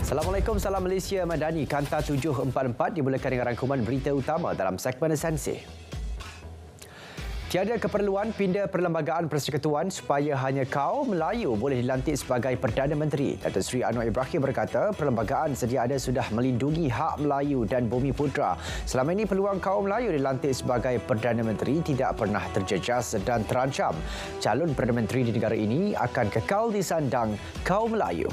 Assalamualaikum, salam Malaysia Madani. Kanta 744 dimulakan dengan rangkuman berita utama dalam segmen Esensi. Tiada keperluan pindah Perlembagaan Persekutuan supaya hanya kaum Melayu boleh dilantik sebagai Perdana Menteri. Datuk Seri Anwar Ibrahim berkata perlembagaan sedia ada sudah melindungi hak Melayu dan Bumi Putera. Selama ini peluang kaum Melayu dilantik sebagai Perdana Menteri tidak pernah terjejas dan terancam. Calon Perdana Menteri di negara ini akan kekal disandang kaum Melayu.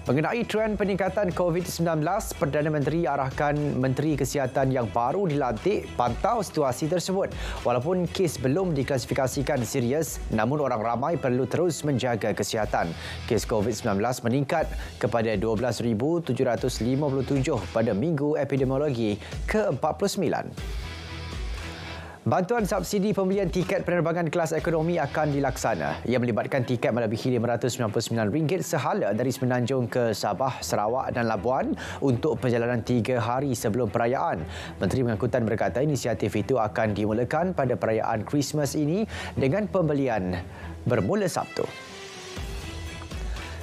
Mengenai trend peningkatan COVID-19, Perdana Menteri arahkan Menteri Kesihatan yang baru dilantik pantau situasi tersebut. Walaupun kes belum diklasifikasikan serius, namun orang ramai perlu terus menjaga kesihatan. Kes COVID-19 meningkat kepada 12,757 pada Minggu Epidemiologi ke-49. Bantuan subsidi pembelian tiket penerbangan kelas ekonomi akan dilaksana. Ia melibatkan tiket melebihi RM599 sehala dari Semenanjung ke Sabah, Sarawak dan Labuan untuk perjalanan 3 hari sebelum perayaan. Menteri Pengangkutan berkata inisiatif itu akan dimulakan pada perayaan Christmas ini dengan pembelian bermula Sabtu.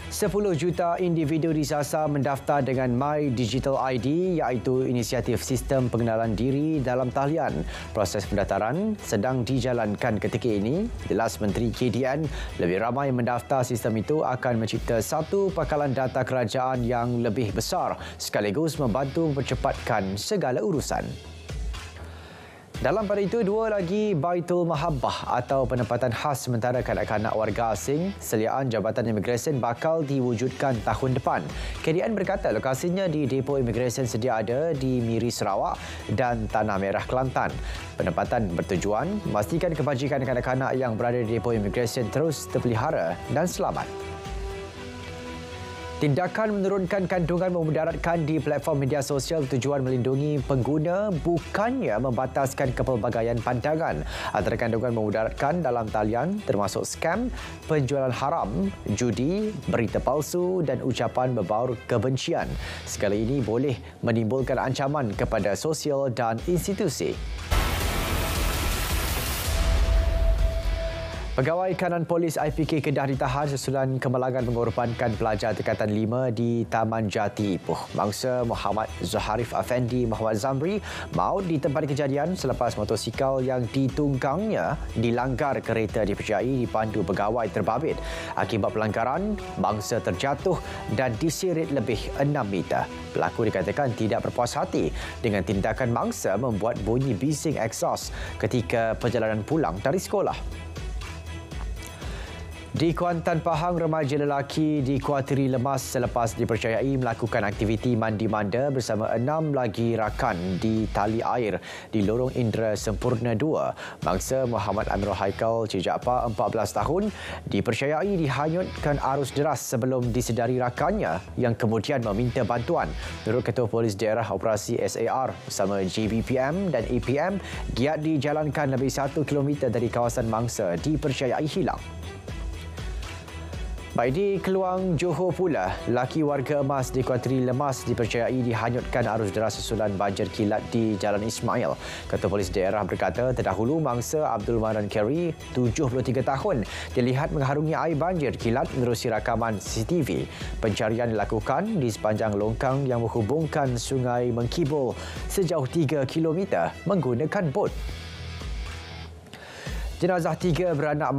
10 juta individu disasar mendaftar dengan My Digital ID iaitu inisiatif sistem pengenalan diri dalam talian. Proses pendaftaran sedang dijalankan ketika ini. Jelas Menteri KDN, lebih ramai mendaftar sistem itu akan mencipta satu pakalan data kerajaan yang lebih besar sekaligus membantu mempercepatkan segala urusan. Dalam pada itu, dua lagi Baitul Mahabbah atau penempatan khas sementara kanak-kanak warga asing seliaan Jabatan Imigresen bakal diwujudkan tahun depan. KDN berkata lokasinya di Depo Imigresen sedia ada di Miri Sarawak dan Tanah Merah Kelantan. Penempatan bertujuan memastikan kebajikan kanak-kanak yang berada di Depo Imigresen terus terpelihara dan selamat. Tindakan menurunkan kandungan memudaratkan di platform media sosial bertujuan melindungi pengguna bukannya membataskan kepelbagaian pandangan. Antara kandungan memudaratkan dalam talian termasuk skam, penjualan haram, judi, berita palsu dan ucapan berbaur kebencian. Segala ini boleh menimbulkan ancaman kepada sosial dan institusi. Pegawai kanan polis IPK Kedah ditahan susulan kemalangan mengorbankan pelajar tingkatan 5 di Taman Jati Ipoh. Mangsa Muhammad Zuharif Afendi Muhammad Zamri maut di tempat kejadian selepas motosikal yang ditunggangnya dilanggar kereta dipercayai dipandu pegawai terbabit. Akibat pelanggaran, mangsa terjatuh dan diseret lebih 6 meter. Pelaku dikatakan tidak berpuas hati dengan tindakan mangsa membuat bunyi bising eksos ketika perjalanan pulang dari sekolah. Di Kuantan Pahang, remaja lelaki dikuatiri lemas selepas dipercayai melakukan aktiviti mandi manda bersama 6 lagi rakan di tali air di Lorong Indra Sempurna 2. Mangsa Muhammad Amirul Haikal Cik Jaafar, 14 tahun, dipercayai dihanyutkan arus deras sebelum disedari rakannya yang kemudian meminta bantuan. Menurut Ketua Polis Daerah Operasi SAR bersama GBPM dan APM, giat dijalankan lebih 1 km dari kawasan mangsa dipercayai hilang. Baik di Keluang Johor pula, laki warga emas dikuatiri lemas dipercayai dihanyutkan arus deras susulan banjir kilat di Jalan Ismail. Ketua Polis Daerah berkata terdahulu mangsa Abdul Manan Carey, 73 tahun, dilihat mengharungi air banjir kilat menerusi rakaman CCTV. Pencarian dilakukan di sepanjang longkang yang menghubungkan Sungai Mengkibul sejauh 3 km menggunakan bot. Jenazah 3 beranak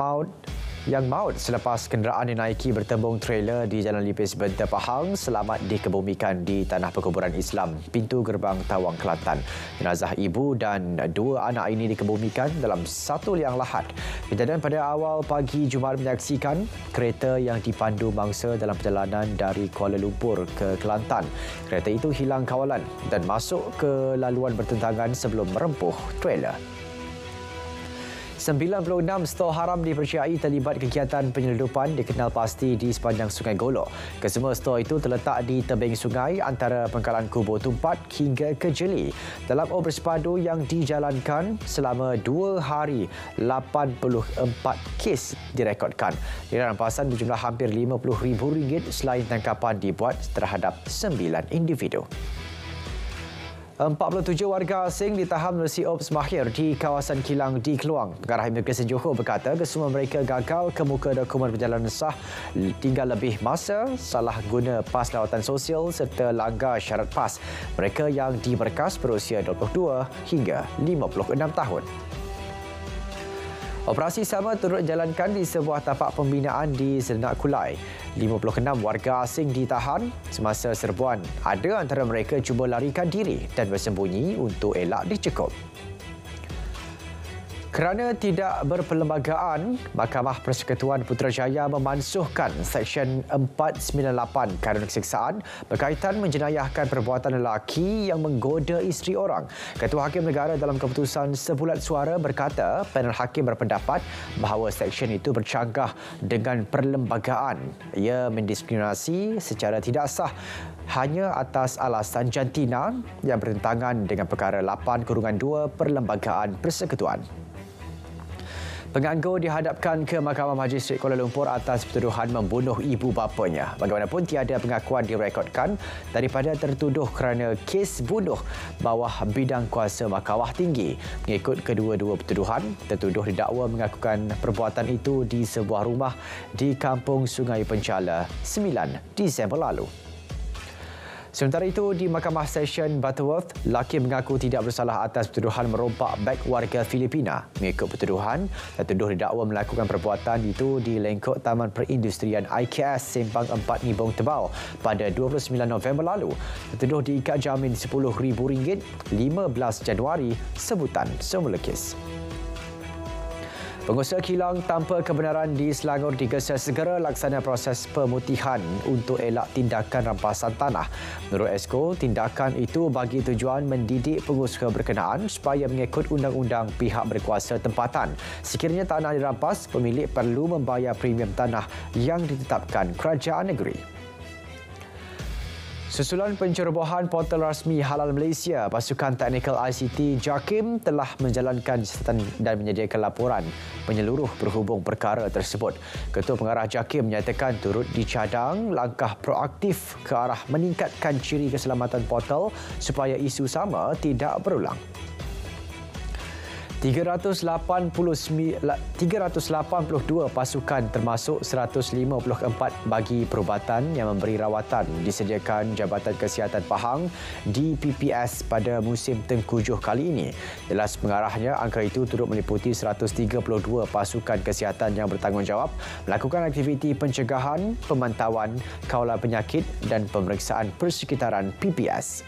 yang maut selepas kenderaan dinaiki bertembung trailer di Jalan Lipis Benta Pahang selamat dikebumikan di Tanah Perkuburan Islam, Pintu Gerbang Tawang, Kelantan. Jenazah ibu dan 2 anak ini dikebumikan dalam satu liang lahat. Kejadian pada awal pagi Jumaat menyaksikan kereta yang dipandu mangsa dalam perjalanan dari Kuala Lumpur ke Kelantan. Kereta itu hilang kawalan dan masuk ke laluan bertentangan sebelum merempuh trailer. 96 stor haram dipercayai terlibat kegiatan penyeludupan dikenal pasti di sepanjang Sungai Golok. Kesemua stor itu terletak di tebing sungai antara pangkalan Kubur Tumpat hingga ke Jeli. Dalam operasi padu yang dijalankan selama 2 hari, 84 kes direkodkan. Nilai rampasan berjumlah hampir RM50,000 selain tangkapan dibuat terhadap 9 individu. 47 warga asing ditahan menerusi ops mahir di kawasan kilang di Keluang. Pengarah Imigresen Johor berkata kesemua mereka gagal kemuka dokumen perjalanan sah, tinggal lebih masa, salah guna pas lawatan sosial serta langgar syarat pas. Mereka yang diberkas berusia 22 hingga 56 tahun. Operasi sama turut dijalankan di sebuah tapak pembinaan di Sedenak Kulai. 56 warga asing ditahan semasa serbuan. Ada antara mereka cuba larikan diri dan bersembunyi untuk elak dicekup. Kerana tidak berperlembagaan, Mahkamah Persekutuan Putrajaya memansuhkan Seksyen 498 Kanun Keseksaan berkaitan menjenayahkan perbuatan lelaki yang menggoda isteri orang. Ketua Hakim Negara dalam keputusan sebulat suara berkata panel hakim berpendapat bahawa seksyen itu bercanggah dengan perlembagaan. Ia mendiskriminasi secara tidak sah hanya atas alasan jantina yang bertentangan dengan perkara 8/2 Perlembagaan Persekutuan. Penganggur dihadapkan ke Mahkamah Majistret Kuala Lumpur atas pertuduhan membunuh ibu bapanya. Bagaimanapun tiada pengakuan direkodkan daripada tertuduh kerana kes bunuh bawah bidang kuasa Mahkamah Tinggi. Mengikut kedua-dua pertuduhan, tertuduh didakwa mengakukan perbuatan itu di sebuah rumah di Kampung Sungai Penchala 9 Disember lalu. Sementara itu, di Mahkamah Session Butterworth, lelaki mengaku tidak bersalah atas pertuduhan merompak beg warga Filipina. Mengikut pertuduhan, tertuduh didakwa melakukan perbuatan itu di lengkok Taman Perindustrian IKS Sempang 4 Nibong Tebau pada 29 November lalu. Tertuduh diikat jamin RM10,000 15 Januari sebutan semula kes. Pengusaha kilang tanpa kebenaran di Selangor digesa segera laksana proses pemutihan untuk elak tindakan rampasan tanah. Menurut Esko, tindakan itu bagi tujuan mendidik pengusaha berkenaan supaya mengikut undang-undang pihak berkuasa tempatan. Sekiranya tanah dirampas, pemilik perlu membayar premium tanah yang ditetapkan kerajaan negeri. Susulan pencerobohan portal rasmi Halal Malaysia, pasukan teknikal ICT JAKIM telah menjalankan siasatan dan menyediakan laporan menyeluruh berhubung perkara tersebut. Ketua Pengarah JAKIM menyatakan turut dicadang langkah proaktif ke arah meningkatkan ciri keselamatan portal supaya isu sama tidak berulang. 382 pasukan termasuk 154 bagi perubatan yang memberi rawatan disediakan Jabatan Kesihatan Pahang di PPS pada musim tengkujuh kali ini. Jelas pengarahnya, angka itu turut meliputi 132 pasukan kesihatan yang bertanggungjawab melakukan aktiviti pencegahan, pemantauan, kawalan penyakit dan pemeriksaan persekitaran PPS.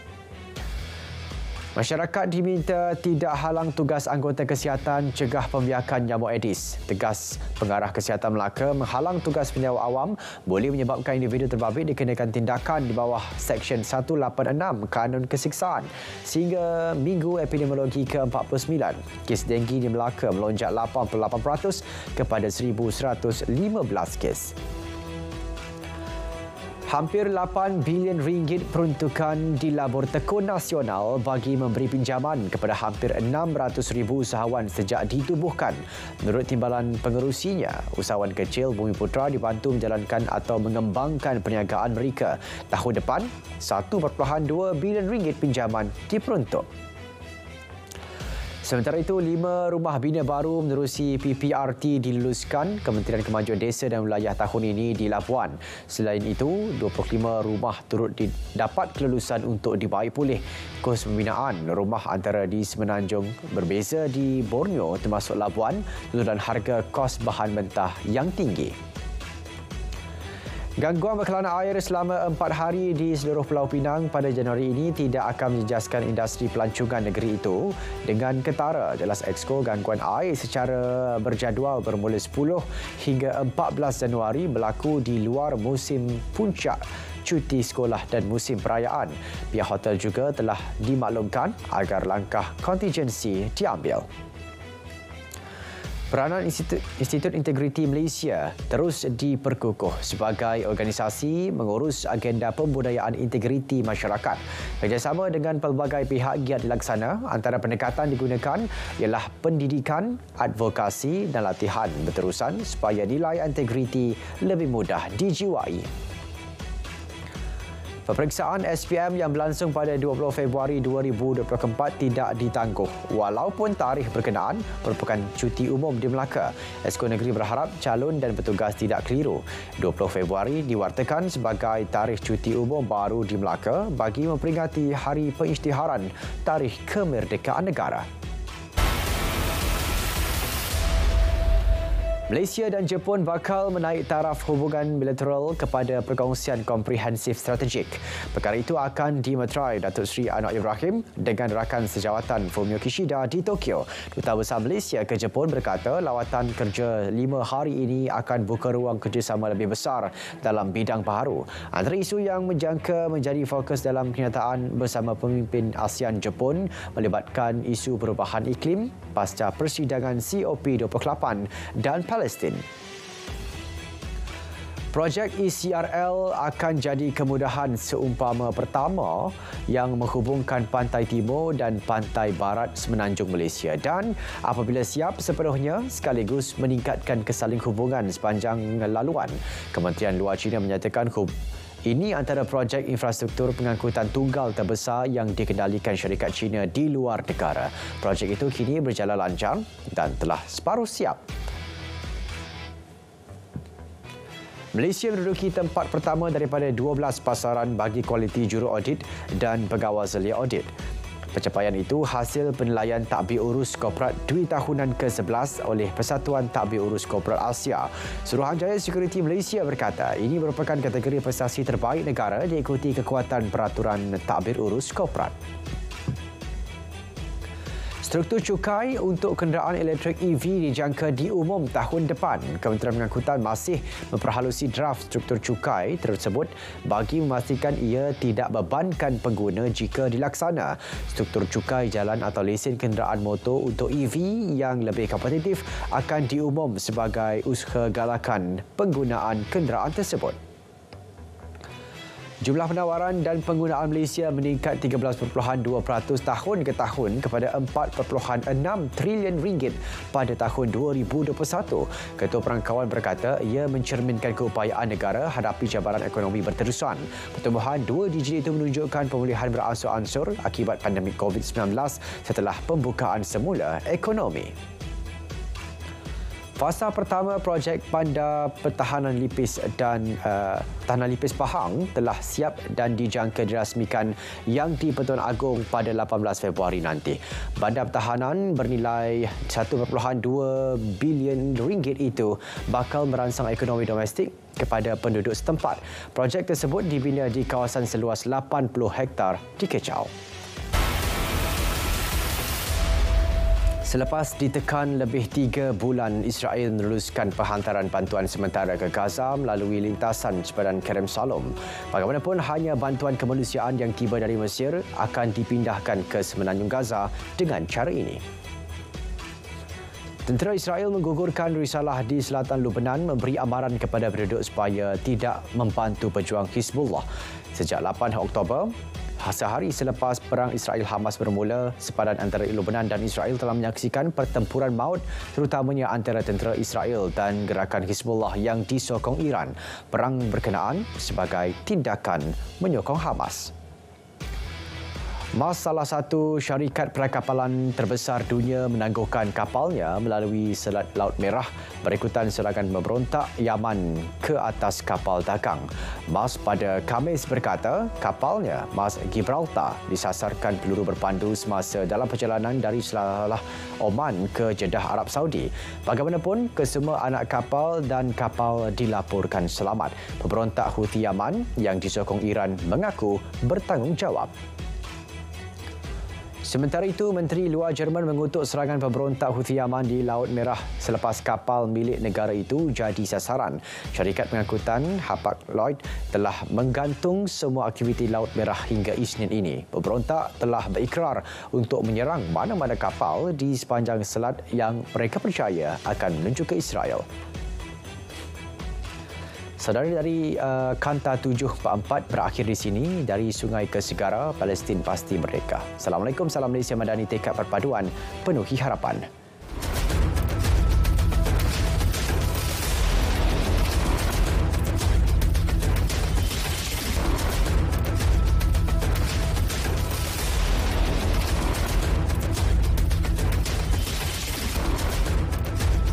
Masyarakat diminta tidak halang tugas anggota kesihatan cegah pembiakan nyamuk Aedes. Tegas Pengarah Kesihatan Melaka, menghalang tugas penyewa awam boleh menyebabkan individu terbabit dikenakan tindakan di bawah Seksyen 186 Kanun Keseksaan. Sehingga Minggu Epidemiologi ke-49, kes denggi di Melaka melonjak 88% kepada 1,115 kes. Hampir RM8 bilion peruntukan di Labur Tekun Nasional bagi memberi pinjaman kepada hampir 600,000 usahawan sejak ditubuhkan. Menurut timbalan pengerusinya, usahawan kecil Bumiputra dibantu menjalankan atau mengembangkan perniagaan mereka. Tahun depan, RM1.2 bilion pinjaman diperuntuk. Sementara itu, 5 rumah bina baru menerusi PPRT diluluskan Kementerian Kemajuan Desa dan Wilayah tahun ini di Labuan. Selain itu, 25 rumah turut dapat kelulusan untuk dibaik pulih. Kos pembinaan rumah antara di Semenanjung berbeza di Borneo termasuk Labuan dan harga kos bahan mentah yang tinggi. Gangguan berkelana air selama 4 hari di seluruh Pulau Pinang pada Januari ini tidak akan menjejaskan industri pelancongan negeri itu dengan ketara. Jelas Exco, gangguan air secara berjadual bermula 10 hingga 14 Januari berlaku di luar musim puncak cuti sekolah dan musim perayaan. Pihak hotel juga telah dimaklumkan agar langkah kontingensi diambil. Peranan Institut Integriti Malaysia terus diperkukuh sebagai organisasi mengurus agenda pembudayaan integriti masyarakat. Kerjasama dengan pelbagai pihak giat dilaksana. Antara pendekatan digunakan ialah pendidikan, advokasi dan latihan berterusan supaya nilai integriti lebih mudah dijiwai. Peperiksaan SPM yang berlangsung pada 20 Februari 2024 tidak ditangguh walaupun tarikh berkenaan merupakan cuti umum di Melaka. Esko Negeri berharap calon dan petugas tidak keliru. 20 Februari diwartakan sebagai tarikh cuti umum baru di Melaka bagi memperingati Hari Pengisytiharan Tarikh Kemerdekaan Negara. Malaysia dan Jepun bakal menaik taraf hubungan bilateral kepada perkongsian komprehensif strategik. Perkara itu akan dimeterai Datuk Seri Anwar Ibrahim dengan rakan sejawatan Fumio Kishida di Tokyo. Duta Besar Malaysia ke Jepun berkata lawatan kerja 5 hari ini akan buka ruang kerjasama lebih besar dalam bidang baharu. Antara isu yang menjangka menjadi fokus dalam kenyataan bersama pemimpin ASEAN Jepun melibatkan isu perubahan iklim pasca persidangan COP28 dan Palestin. Projek ECRL akan jadi kemudahan seumpama pertama yang menghubungkan pantai timur dan pantai barat semenanjung Malaysia dan apabila siap sepenuhnya sekaligus meningkatkan kesaling hubungan sepanjang laluan. Kementerian Luar China menyatakan ini antara projek infrastruktur pengangkutan tunggal terbesar yang dikendalikan syarikat China di luar negara. Projek itu kini berjalan lancar dan telah separuh siap. Malaysia menduduki tempat pertama daripada 12 pasaran bagi kualiti juru audit dan pegawai selia audit. Pencapaian itu hasil penilaian tadbir urus korporat Dwi tahunan ke-11 oleh Persatuan Tadbir Urus Korporat Asia. Suruhanjaya Sekuriti Malaysia berkata ini merupakan kategori prestasi terbaik negara diikuti kekuatan peraturan tadbir urus korporat. Struktur cukai untuk kenderaan elektrik EV dijangka diumum tahun depan. Kementerian Pengangkutan masih memperhalusi draft struktur cukai tersebut bagi memastikan ia tidak bebankan pengguna jika dilaksana. Struktur cukai jalan atau lesen kenderaan motor untuk EV yang lebih kompetitif akan diumum sebagai usaha galakan penggunaan kenderaan tersebut. Jumlah penawaran dan penggunaan Malaysia meningkat 13.2% tahun ke tahun kepada 4.6 trilion ringgit pada tahun 2021. Ketua Perangkawan berkata ia mencerminkan keupayaan negara hadapi cabaran ekonomi berterusan. Pertumbuhan 2 digit itu menunjukkan pemulihan beransur-ansur akibat pandemik COVID-19 setelah pembukaan semula ekonomi. Fasa pertama projek Bandar Pertahanan Lipis dan Tahanan Lipis Pahang telah siap dan dijangka dirasmikan Yang di-Pertuan Agong pada 18 Februari nanti. Bandar pertahanan bernilai 1.2 bilion ringgit itu bakal merangsang ekonomi domestik kepada penduduk setempat. Projek tersebut dibina di kawasan seluas 80 hektar di Kechau. Selepas ditekan lebih 3 bulan, Israel meneruskan penghantaran bantuan sementara ke Gaza melalui lintasan sepadan Kerem Salom. Bagaimanapun, hanya bantuan kemanusiaan yang tiba dari Mesir akan dipindahkan ke semenanjung Gaza dengan cara ini. Tentera Israel menggugurkan risalah di selatan Lebanon memberi amaran kepada penduduk supaya tidak membantu pejuang Hizbullah. Sejak 8 Oktober, sehari selepas perang Israel-Hamas bermula, sepadan antara Lebanon dan Israel telah menyaksikan pertempuran maut terutamanya antara tentera Israel dan gerakan Hizbullah yang disokong Iran. Perang berkenaan sebagai tindakan menyokong Hamas. MAS, salah satu syarikat perkapalan terbesar dunia, menangguhkan kapalnya melalui Selat Laut Merah berikutan serangan memberontak Yaman ke atas kapal dagang. MAS pada Khamis berkata kapalnya, MAS Gibraltar, disasarkan peluru berpandu semasa dalam perjalanan dari Selat Oman ke Jeddah, Arab Saudi. Bagaimanapun, kesemua anak kapal dan kapal dilaporkan selamat. Pemberontak Houthi Yaman yang disokong Iran mengaku bertanggungjawab. Sementara itu, Menteri Luar Jerman mengutuk serangan pemberontak Houthi Yaman di Laut Merah selepas kapal milik negara itu jadi sasaran. Syarikat pengangkutan Hapag-Lloyd telah menggantung semua aktiviti Laut Merah hingga Isnin ini. Pemberontak telah berikrar untuk menyerang mana-mana kapal di sepanjang selat yang mereka percaya akan menuju ke Israel. Saudara, dari Kanta 744 berakhir di sini. Dari sungai ke segara, Palestin pasti merdeka. Assalamualaikum, salam Malaysia Madani, tekad perpaduan penuhi harapan.